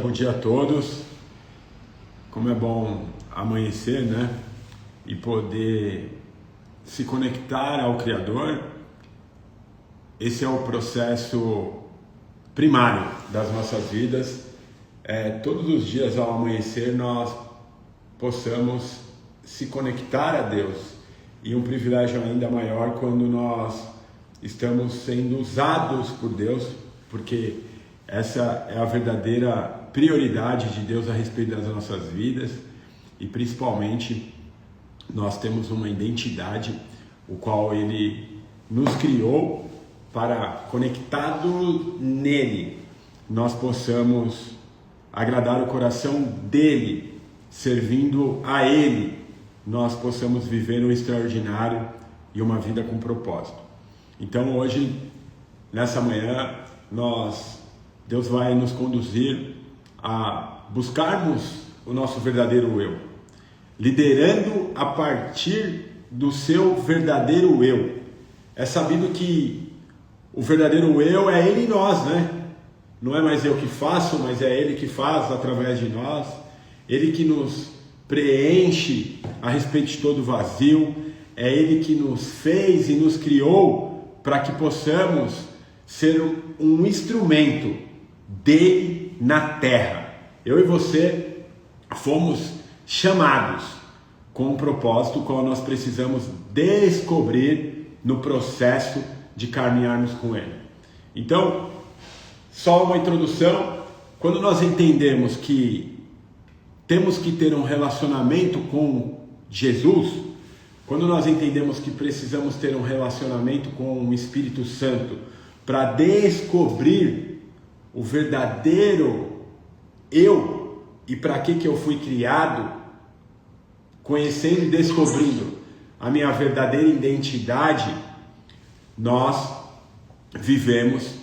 Bom dia a todos. Como é bom amanhecer, né? E poder se conectar ao Criador. Esse é o processo primário das nossas vidas. Todos os dias ao amanhecer nós possamos se conectar a Deus. E um privilégio ainda maior quando nós estamos sendo usados por Deus, porque essa é a verdadeira prioridade de Deus a respeito das nossas vidas. E principalmente nós temos uma identidade, o qual Ele nos criou para, conectado nele, nós possamos agradar o coração dele, servindo a Ele, nós possamos viver o extraordinário e uma vida com propósito. Então hoje, nessa manhã, Deus vai nos conduzir a buscarmos o nosso verdadeiro eu, liderando a partir do seu verdadeiro eu. É sabido que o verdadeiro eu é Ele em nós, né? Não é mais eu que faço, mas é Ele que faz através de nós. Ele que nos preenche a respeito de todo vazio. É Ele que nos fez e nos criou para que possamos ser um instrumento dele na terra. Eu e você fomos chamados com um propósito qual nós precisamos descobrir no processo de caminharmos com ele. Então, só uma introdução. Quando nós entendemos que temos que ter um relacionamento com Jesus, quando nós entendemos que precisamos ter um relacionamento com o Espírito Santo para descobrir o verdadeiro eu e para que eu fui criado, conhecendo e descobrindo a minha verdadeira identidade, nós vivemos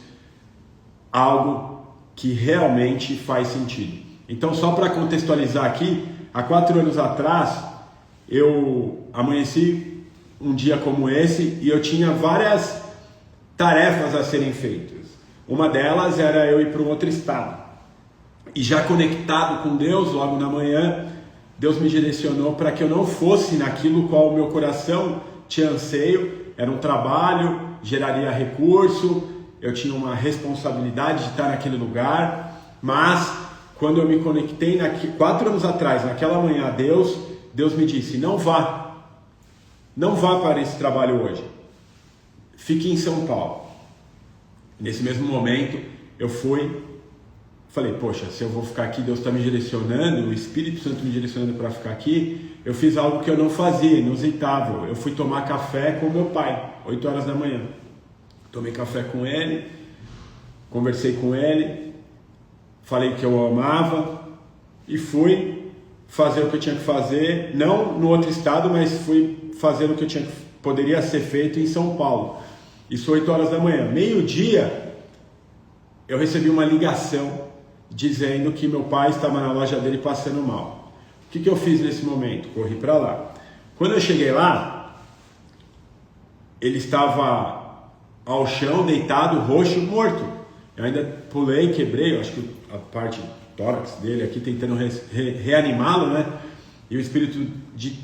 algo que realmente faz sentido. Então, só para contextualizar aqui, há 4 anos atrás, eu amanheci um dia como esse e eu tinha várias tarefas a serem feitas. Uma delas era eu ir para um outro estado. E já conectado com Deus, logo na manhã, Deus me direcionou para que eu não fosse naquilo qual o meu coração tinha anseio. Era um trabalho, geraria recurso, eu tinha uma responsabilidade de estar naquele lugar. Mas quando eu me conectei 4 anos atrás, naquela manhã, Deus me disse: não vá para esse trabalho hoje, fique em São Paulo. Nesse mesmo momento eu falei, poxa, se eu vou ficar aqui, Deus está me direcionando, o Espírito Santo me direcionando para ficar aqui. Eu fiz algo que eu não fazia, inusitável. Eu fui tomar café com meu pai, 8 horas da manhã. Tomei café com ele, conversei com ele, falei que eu o amava e fui fazer o que eu tinha que fazer, não no outro estado, mas fui fazer o que poderia ser feito em São Paulo. Isso 8 horas da manhã. Meio-dia, eu recebi uma ligação dizendo que meu pai estava na loja dele passando mal. O que eu fiz nesse momento? Corri para lá. Quando eu cheguei lá, ele estava ao chão, deitado, roxo, morto. Eu ainda pulei, quebrei, acho que a parte tórax dele aqui, tentando reanimá-lo, né? E o Espírito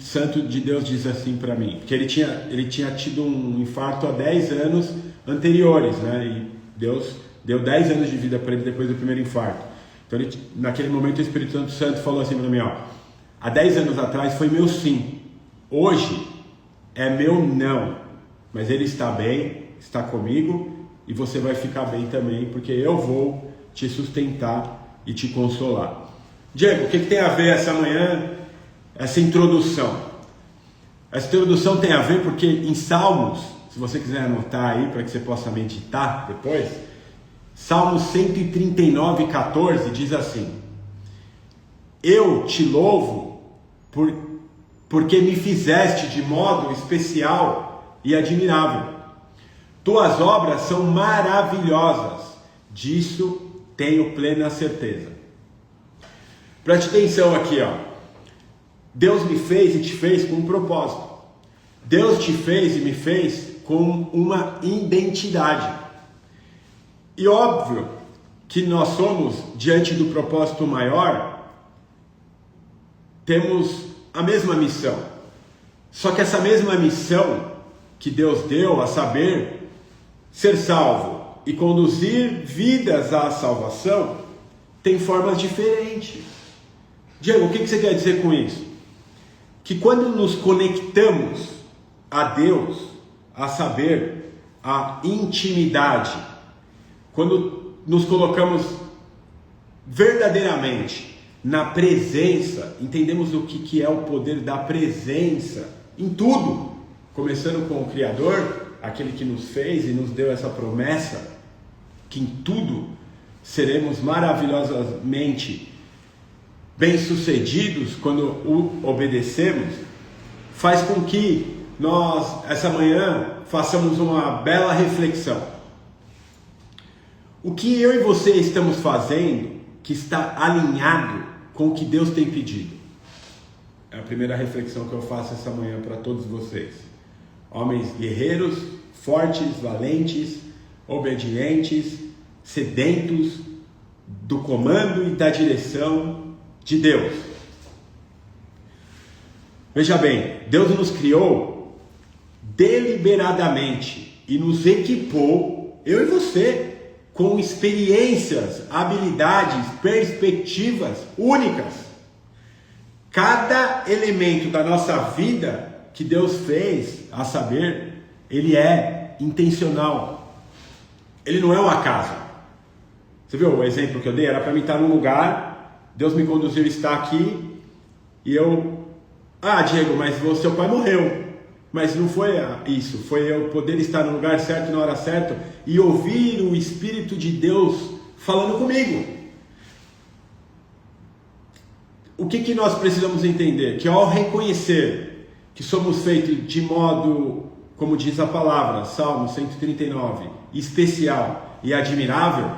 Santo de Deus diz assim para mim, porque ele tinha tido um infarto há 10 anos anteriores, né? E Deus deu 10 anos de vida para ele depois do primeiro infarto. Então, naquele momento, o Espírito Santo falou assim para mim, há 10 anos atrás foi meu sim, hoje é meu não, mas ele está bem, está comigo e você vai ficar bem também, porque eu vou te sustentar e te consolar. Diego, o que tem a ver essa manhã, essa introdução? Essa introdução tem a ver porque em Salmos, se você quiser anotar aí para que você possa meditar depois, Salmos 139:14 diz assim: eu te louvo porque me fizeste de modo especial e admirável. Tuas obras são maravilhosas, disso tenho plena certeza. Preste atenção aqui, Deus me fez e te fez com um propósito. Deus te fez e me fez com uma identidade. E óbvio que nós somos diante do propósito maior, temos a mesma missão. Só que essa mesma missão que Deus deu, a saber, ser salvo e conduzir vidas à salvação, tem formas diferentes. Diego, o que você quer dizer com isso? Que quando nos conectamos a Deus, a saber, a intimidade, quando nos colocamos verdadeiramente na presença, entendemos o que é o poder da presença em tudo, começando com o Criador, aquele que nos fez e nos deu essa promessa, que em tudo seremos maravilhosamente bem-sucedidos quando o obedecemos, faz com que nós, essa manhã, façamos uma bela reflexão. O que eu e você estamos fazendo que está alinhado com o que Deus tem pedido? É a primeira reflexão que eu faço essa manhã para todos vocês. Homens guerreiros, fortes, valentes, obedientes, sedentos do comando e da direção de Deus. Veja bem, Deus nos criou deliberadamente e nos equipou, eu e você, com experiências, habilidades, perspectivas únicas. Cada elemento da nossa vida que Deus fez, a saber, ele é intencional. Ele não é um acaso. Você viu o exemplo que eu dei? Era para mim estar num lugar, Deus me conduziu a estar aqui, e eu... Diego, mas seu pai morreu. Mas não foi isso, foi eu poder estar no lugar certo, na hora certa, e ouvir o Espírito de Deus falando comigo. O que nós precisamos entender? Que ao reconhecer que somos feitos de modo, como diz a palavra, Salmo 139, especial e admirável,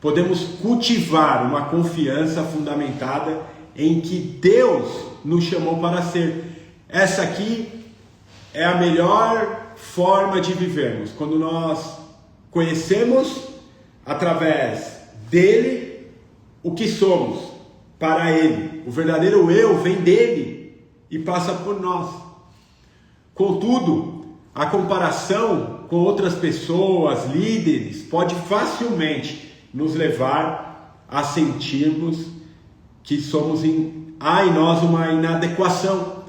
podemos cultivar uma confiança fundamentada em que Deus nos chamou para ser. Essa aqui é a melhor forma de vivermos, quando nós conhecemos através dele o que somos para ele. O verdadeiro eu vem dele e passa por nós. Contudo, a comparação com outras pessoas, líderes, pode facilmente nos levar a sentirmos que há em nós uma inadequação.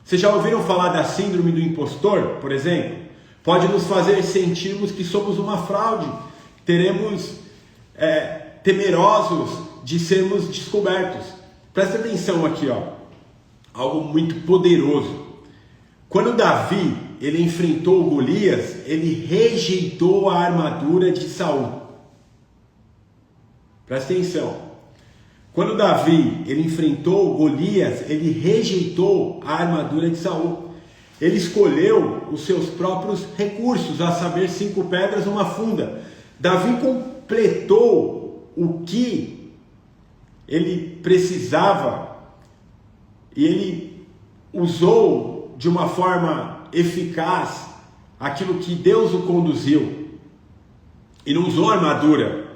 Vocês já ouviram falar da síndrome do impostor, por exemplo? Pode nos fazer sentirmos que somos uma fraude. Teremos temerosos de sermos descobertos. Presta atenção aqui, algo muito poderoso. Quando Davi ele enfrentou Golias, ele rejeitou a armadura de Saul. Presta atenção. Quando Davi ele enfrentou Golias, ele rejeitou a armadura de Saul. Ele escolheu os seus próprios recursos, a saber, 5 pedras e uma funda. Davi completou o que ele precisava e ele usou de uma forma eficaz aquilo que Deus o conduziu. E não usou a armadura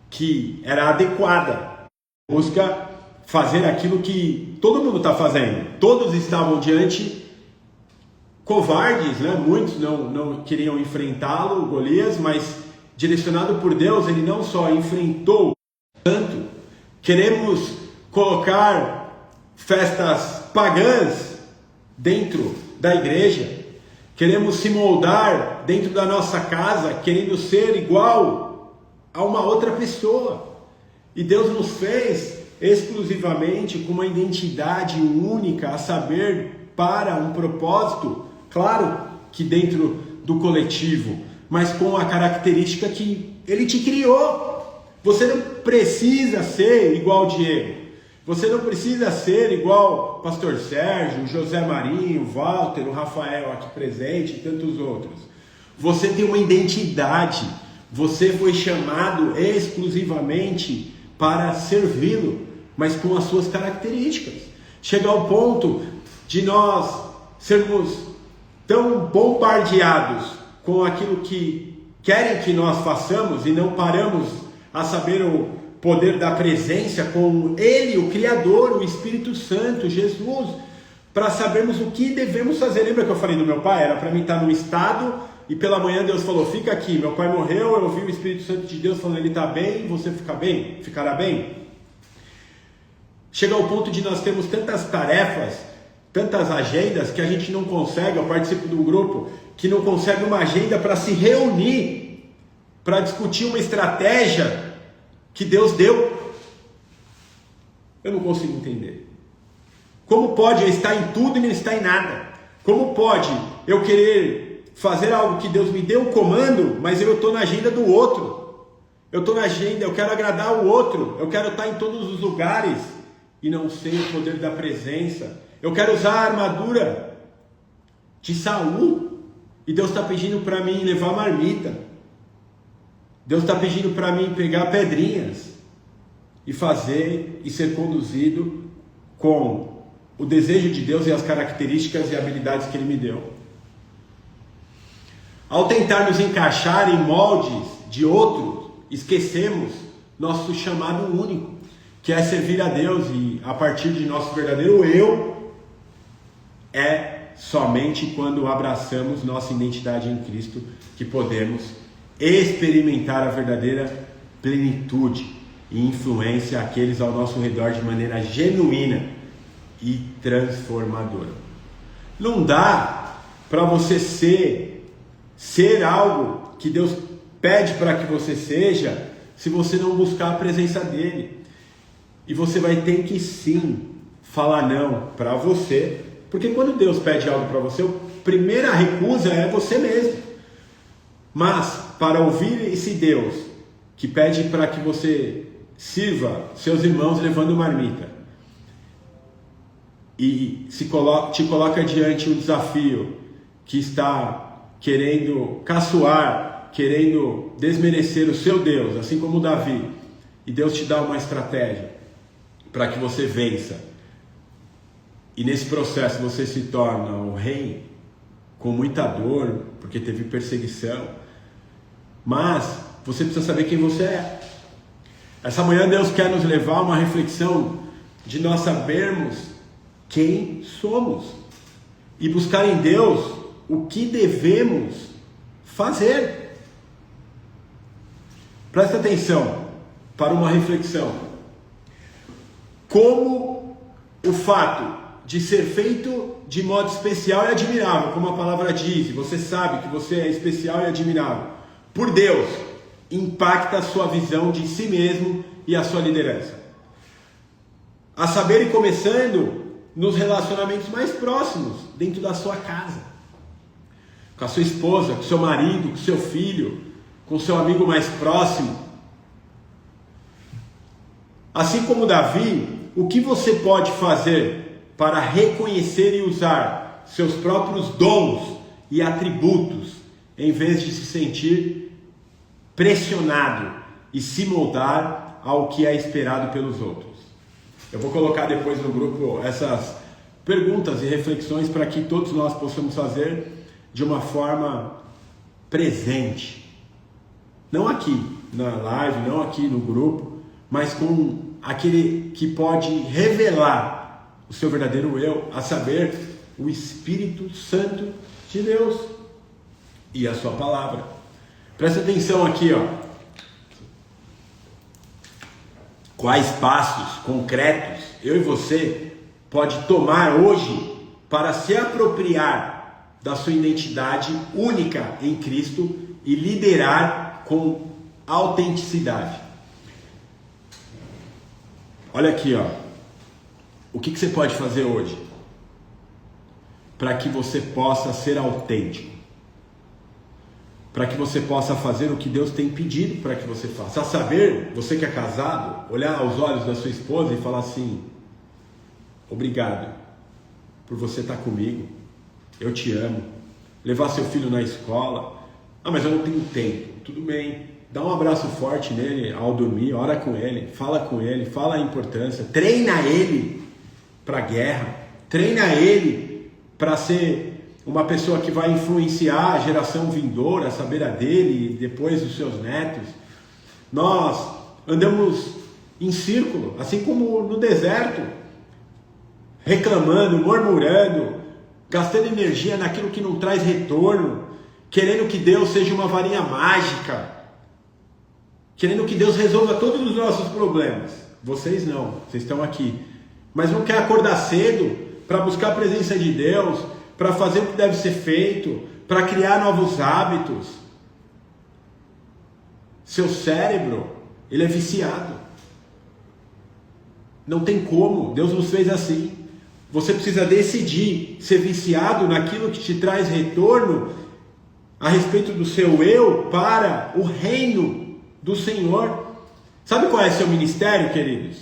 que era adequada. Busca fazer aquilo que todo mundo está fazendo. Todos estavam diante covardes, né? Muitos não queriam enfrentá-lo, Golias, mas direcionado por Deus, ele não só enfrentou tanto. Queremos colocar festas pagãs dentro da igreja, queremos se moldar dentro da nossa casa, querendo ser igual a uma outra pessoa. E Deus nos fez exclusivamente com uma identidade única, a saber, para um propósito, claro que dentro do coletivo, mas com a característica que Ele te criou. Você não precisa ser igual o Diego, você não precisa ser igual o Pastor Sérgio, o José Marinho, o Walter, o Rafael aqui presente e tantos outros. Você tem uma identidade, você foi chamado exclusivamente para servi-lo, mas com as suas características. Chega ao ponto de nós sermos tão bombardeados com aquilo que querem que nós façamos e não paramos a saber, o poder da presença com Ele, o Criador, o Espírito Santo, Jesus, para sabermos o que devemos fazer. Lembra que eu falei do meu pai? Era para mim estar num estado, e pela manhã Deus falou, fica aqui. Meu pai morreu, eu ouvi o Espírito Santo de Deus falando, ele está bem, você ficará bem. Chega ao ponto de nós termos tantas tarefas, tantas agendas, que a gente não consegue, eu participo de um grupo, que não consegue uma agenda para se reunir, para discutir uma estratégia que Deus deu. Eu não consigo entender. Como pode eu estar em tudo e não estar em nada? Como pode eu querer fazer algo que Deus me deu o comando, mas eu estou na agenda do outro? Eu estou na agenda, eu quero agradar o outro, eu quero estar em todos os lugares e não sei o poder da presença. Eu quero usar a armadura de Saul e Deus está pedindo para mim levar marmita. Deus está pedindo para mim pegar pedrinhas e fazer e ser conduzido com o desejo de Deus e as características e habilidades que Ele me deu. Ao tentar nos encaixar em moldes de outros, esquecemos nosso chamado único, que é servir a Deus, e a partir de nosso verdadeiro eu, é somente quando abraçamos nossa identidade em Cristo que podemos experimentar a verdadeira plenitude e influência àqueles ao nosso redor de maneira genuína e transformadora. Não dá para você ser algo que Deus pede para que você seja, se você não buscar a presença dele. E você vai ter que sim falar não para você, porque quando Deus pede algo para você, a primeira recusa é você mesmo. Mas para ouvir esse Deus que pede para que você sirva seus irmãos levando marmita e te coloca diante um desafio que está querendo caçoar, querendo desmerecer o seu Deus, assim como Davi, e Deus te dá uma estratégia para que você vença, e nesse processo você se torna um rei com muita dor, porque teve perseguição, mas você precisa saber quem você é. Essa manhã Deus quer nos levar a uma reflexão de nós sabermos quem somos e buscar em Deus o que devemos fazer. Presta atenção para uma reflexão. Como o fato de ser feito de modo especial e admirável, como a palavra diz, você sabe que você é especial e admirável por Deus, impacta a sua visão de si mesmo e a sua liderança. A saber, e começando nos relacionamentos mais próximos, dentro da sua casa, com a sua esposa, com o seu marido, com o seu filho, com o seu amigo mais próximo. Assim como Davi, o que você pode fazer para reconhecer e usar seus próprios dons e atributos, em vez de se sentir pressionado e se moldar ao que é esperado pelos outros? Eu vou colocar depois no grupo essas perguntas e reflexões para que todos nós possamos fazer de uma forma presente. Não aqui na live, não aqui no grupo, mas com aquele que pode revelar o seu verdadeiro eu, a saber, o Espírito Santo de Deus e a sua palavra. Presta atenção aqui, ó. Quais passos concretos eu e você pode tomar hoje para se apropriar da sua identidade única em Cristo e liderar com autenticidade? Olha aqui, ó. O que você pode fazer hoje para que você possa ser autêntico? Para que você possa fazer o que Deus tem pedido para que você faça. A saber, você que é casado, olhar aos olhos da sua esposa e falar assim: obrigado por você estar comigo, eu te amo. Levar seu filho na escola. Ah, mas eu não tenho tempo. Tudo bem. Dá um abraço forte nele ao dormir, ora com ele, fala a importância, treina ele para a guerra, treina ele para ser uma pessoa que vai influenciar a geração vindoura, a saber a dele e depois os seus netos. Nós andamos em círculo, assim como no deserto, reclamando, murmurando, gastando energia naquilo que não traz retorno, querendo que Deus seja uma varinha mágica, querendo que Deus resolva todos os nossos problemas. Vocês não, vocês estão aqui, mas não quer acordar cedo para buscar a presença de Deus, para fazer o que deve ser feito, para criar novos hábitos. Seu cérebro, ele é viciado. Não tem como, Deus nos fez assim. Você precisa decidir ser viciado naquilo que te traz retorno a respeito do seu eu para o reino do Senhor. Sabe qual é seu ministério, queridos?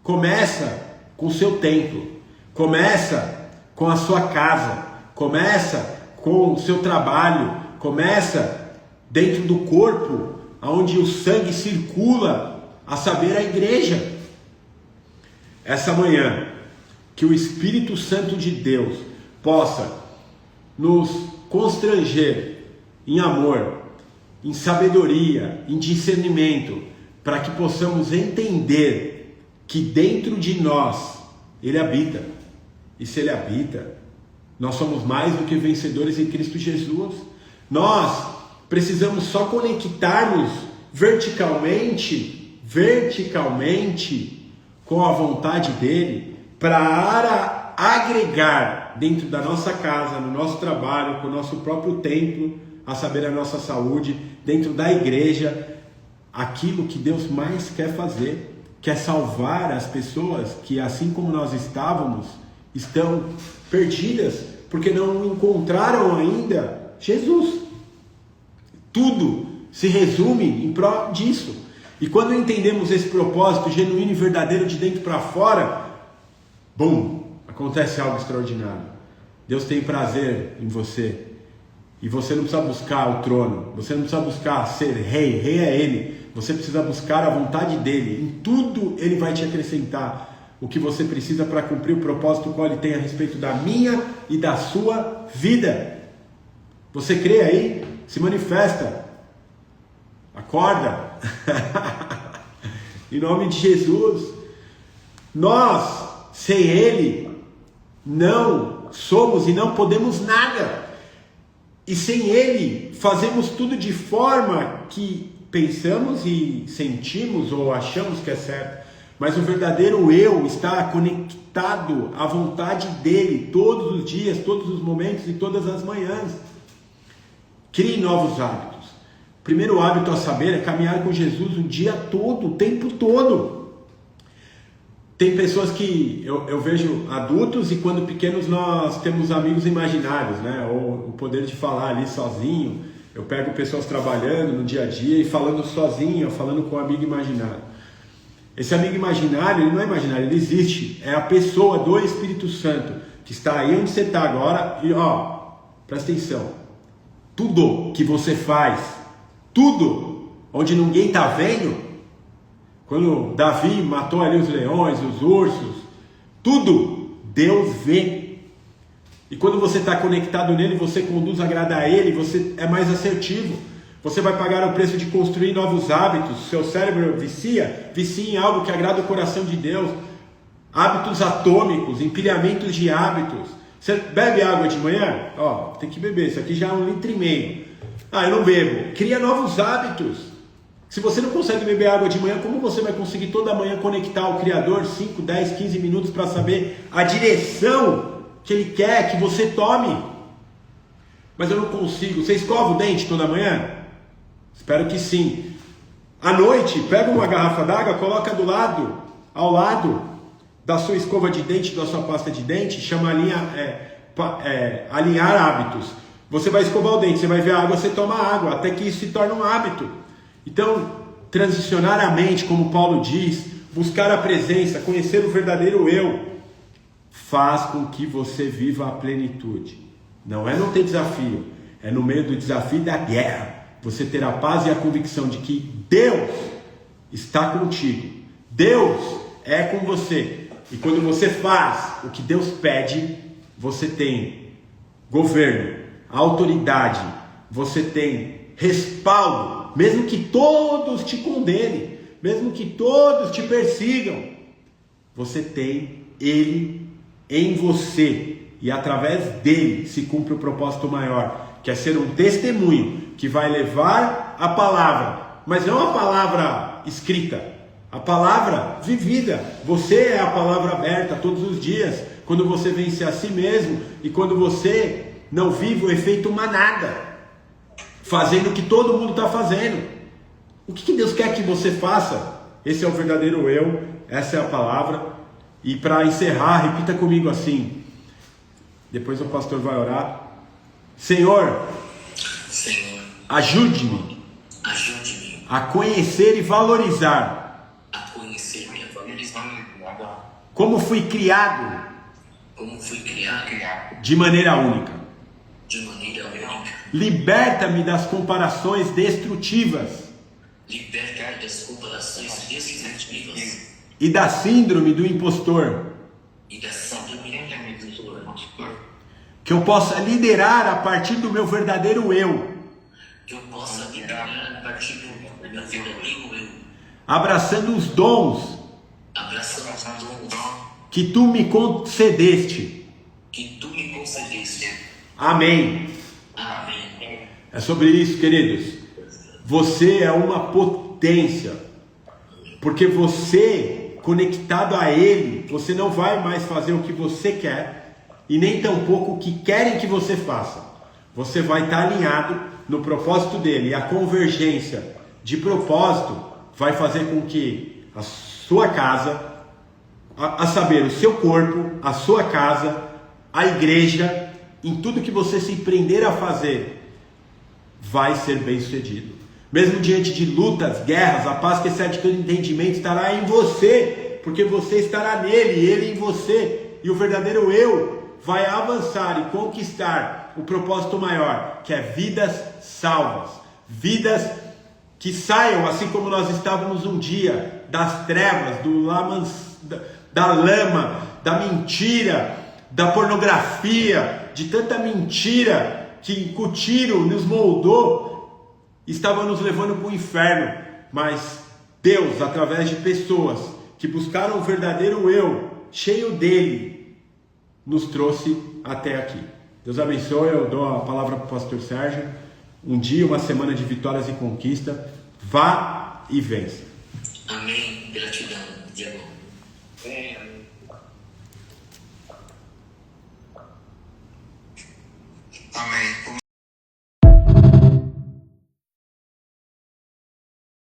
Começa com o seu templo, começa com a sua casa, começa com o seu trabalho, começa dentro do corpo, onde o sangue circula, a saber, a igreja. Essa manhã, que o Espírito Santo de Deus possa nos constranger em amor, em sabedoria, em discernimento, para que possamos entender que dentro de nós Ele habita. E se Ele habita, nós somos mais do que vencedores em Cristo Jesus. Nós precisamos só conectarmos verticalmente com a vontade dEle, para agregar dentro da nossa casa, no nosso trabalho, com o nosso próprio templo, a saber, a nossa saúde, dentro da igreja, aquilo que Deus mais quer fazer, que é salvar as pessoas que, assim como nós estávamos, estão perdidas, porque não encontraram ainda Jesus. Tudo se resume em prol disso. E quando entendemos esse propósito genuíno e verdadeiro de dentro para fora, bum, acontece algo extraordinário. Deus tem prazer em você. E você não precisa buscar o trono, você não precisa buscar ser rei, rei é Ele. Você precisa buscar a vontade dEle. Em tudo Ele vai te acrescentar o que você precisa para cumprir o propósito qual Ele tem a respeito da minha e da sua vida. Você crê aí? Se manifesta. Acorda. Em nome de Jesus. Nós, sem Ele, não somos e não podemos nada. E sem Ele, fazemos tudo de forma que pensamos e sentimos ou achamos que é certo. Mas o verdadeiro eu está conectado à vontade dEle todos os dias, todos os momentos e todas as manhãs. Crie novos hábitos. O primeiro hábito a saber é caminhar com Jesus o dia todo, o tempo todo. Tem pessoas que eu vejo adultos e quando pequenos nós temos amigos imaginários, né? Ou o poder de falar ali sozinho. Eu pego pessoas trabalhando no dia a dia e falando sozinho, falando com um amigo imaginário. Esse amigo imaginário, ele não é imaginário, ele existe. É a pessoa do Espírito Santo que está aí onde você está agora. E presta atenção. Tudo que você faz, tudo onde ninguém está vendo, quando Davi matou ali os leões, os ursos, tudo Deus vê. E quando você está conectado nele, você conduz, agrada a Ele, você é mais assertivo. Você vai pagar o preço de construir novos hábitos. Seu cérebro vicia em algo que agrada o coração de Deus. Hábitos atômicos, empilhamentos de hábitos. Você bebe água de manhã? Tem que beber, isso aqui já é 1,5 litro. Eu não bebo. Cria novos hábitos. Se você não consegue beber água de manhã, como você vai conseguir toda manhã conectar ao Criador 5, 10, 15 minutos para saber a direção que Ele quer que você tome? Mas eu não consigo. Você escova o dente toda manhã? Espero que sim. À noite, pega uma garrafa d'água, coloca ao lado da sua escova de dente, da sua pasta de dente, chama alinhar hábitos. Você vai escovar o dente, você vai ver a água, você toma água, até que isso se torna um hábito. Então, transicionar a mente, como Paulo diz, buscar a presença, conhecer o verdadeiro eu, faz com que você viva a plenitude. Não é não ter desafio, é no meio do desafio da guerra, você ter a paz e a convicção de que Deus está contigo, Deus é com você. E quando você faz o que Deus pede, você tem governo, autoridade, você tem respaldo, mesmo que todos te condenem, mesmo que todos te persigam, você tem Ele em você, e através dele se cumpre o propósito maior, que é ser um testemunho que vai levar a palavra, mas não a palavra escrita, a palavra vivida. Você é a palavra aberta todos os dias, quando você vence a si mesmo e quando você não vive o efeito manada, fazendo o que todo mundo está fazendo. O que Deus quer que você faça? Esse é o verdadeiro eu, essa é a palavra. E para encerrar, repita comigo assim, depois o pastor vai orar. Senhor, ajude-me a conhecer e valorizar como fui criado de maneira única. Liberta-me das comparações destrutivas e da síndrome do impostor. Que eu possa liderar a partir do meu verdadeiro eu. Abraçando os dons que tu me concedeste. Amém. É sobre isso, queridos. Você é uma potência. Porque você, conectado a Ele, você não vai mais fazer o que você quer e nem tampouco o que querem que você faça. Você vai estar alinhado no propósito dele, e a convergência de propósito vai fazer com que a sua casa, a saber, o seu corpo, a sua casa, a igreja, em tudo que você se empreender a fazer, vai ser bem sucedido. Mesmo diante de lutas, guerras, a paz que excede todo entendimento estará em você, porque você estará nele, ele em você, e o verdadeiro eu vai avançar e conquistar o propósito maior, que é vidas salvas, vidas que saiam, assim como nós estávamos um dia, das trevas, da lama, da mentira, da pornografia, de tanta mentira que incutiram, nos moldou, estava nos levando para o inferno. Mas Deus, através de pessoas que buscaram o verdadeiro eu, cheio dele, nos trouxe até aqui. Deus abençoe. Eu dou a palavra para o pastor Sérgio. Um dia, uma semana de vitórias e conquista. Vá e vença. Amém. Gratidão, Diego. Amém.